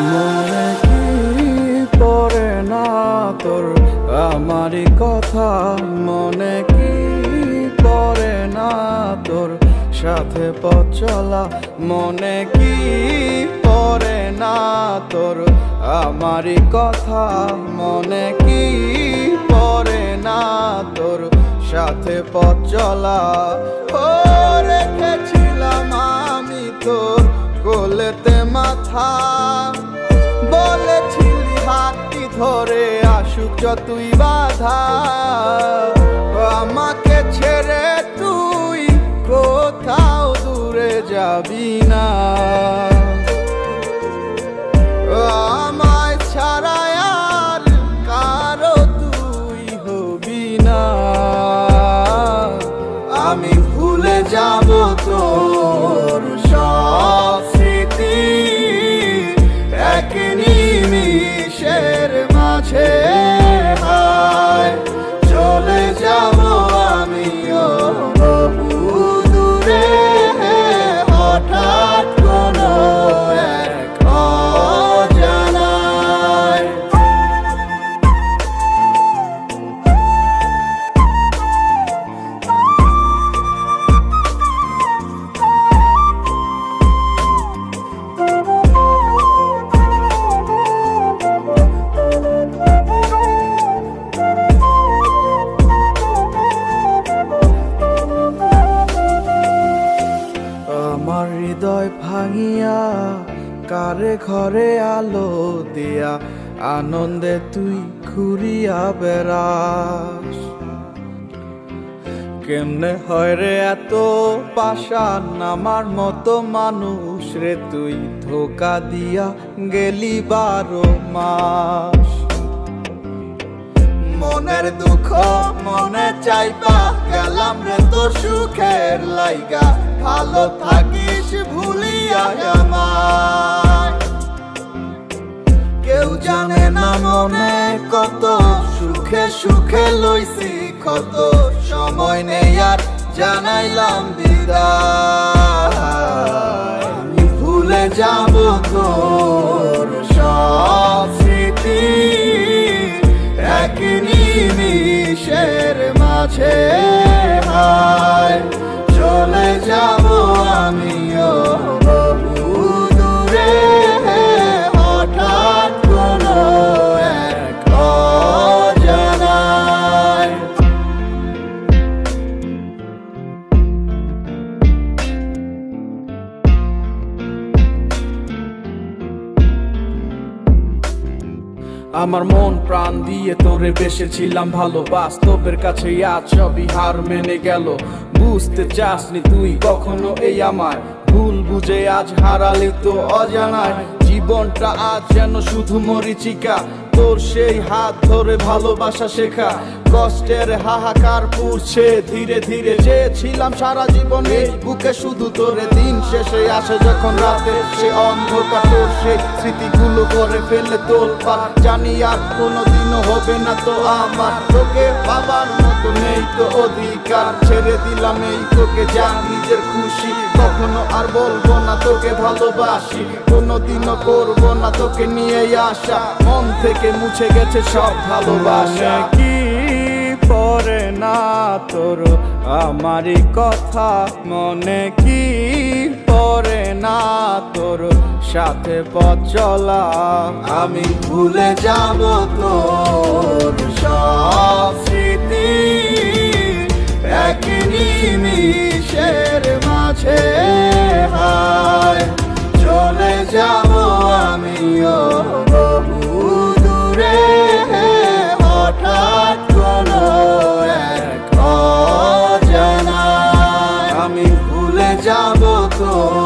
মনে কি পড়ে না তোর আমারই কথা, মনে কি পড়ে না তোর সাথে পথ চলা, মনে কি পড়ে না তোর আমারই কথা, মনে কি পড়ে না তোর সাথে পথ চলা। ও রেখেছিলাম আমি তোর কোলেতে মাথা, বলেছিলি হাতটি ধরে আসুক যতই বাধা, আমাকে ছেড়ে তুই কোথাও দূরে যাবি না, আমায় ছাড়া আর কারো তুই হবি না। আমি ভুলে যাব তোর সব স্মৃতি এক নিমিষের মাঝে, হায় চলে যাব আমিও বহু দূরে, হঠাৎ কোনো এক অজানায়। আমার হৃদয় ভাঙিয়া কারে ঘরে আলো দিয়া, আনন্দে তুই ঘুরিয়া বেড়াস। কেমনে হয় রে এত পাষাণ আমার মতো মানুষ রে, তুই ধোকা দিয়া গেলি 12 মাস। মনের দুঃখ মনে চাইবা গেলাম রে তোর সুখের লাইগা, ভালো থাকিস ভুলিয়া আমায়। কেউ জানে না মনে কত সুখে সুখে লইছি ক্ষত, সময় নেই আর জানাইলাম বিদায়। আমি ভুলে যাব তোর সব স্মৃতি এক নিমিষের মাঝে, হায় চলে যাব আমিও বহু দূরে, হঠাৎ কোনো এক অজানায়। আমার মন প্রাণ দিয়ে তোরে বেসেছিলাম ভালো, বাস্তবের কাছে আজ সবই হার মেনে গেল। বুঝতে চাসনি তুই কখনো এই আমায়, ভুল বুঝে আজ হারালি তো অজানায়। জীবনটা আজ যেন শুধু মরিচিকা, তোর সেই হাত ধরে ভালোবাসা শেখা। কষ্টের হাহাকার পুড়ছে ধীরে ধীরে, চেয়েছিলাম সারা জীবনে বুকে শুধু তোরে। দিন শেষে আসে যখন রাতে সে অন্ধকার, তোর সেই স্মৃতিগুলো করে ফেলে তোলপাড়। জানি আর কোনোদিনও হবে না তো আমার, তোকে বাবার মতো নেই তো অধিকার। ছেড়ে দিলাম এই তোকে যা নিজের খুশি, কখনো আর বলবো না তোকে ভালোবাসি, কোনোদিনও করবো না তোকে নিয়ে আসা। মন থেকে মুছে গেছে সব ভালোবাসা। কি পড়ে না তোর আমারই কথা, মনে কি পড়ে না তোর সাথে পথ চলা। আমি ভুলে যাব তোর সব স্মৃতি এক নিমিষের মাঝে, হায় চলে যাব আমিও বহু দূরে, হঠাৎ কোনো এক অজানায়। আমি ভুলে যাব তোর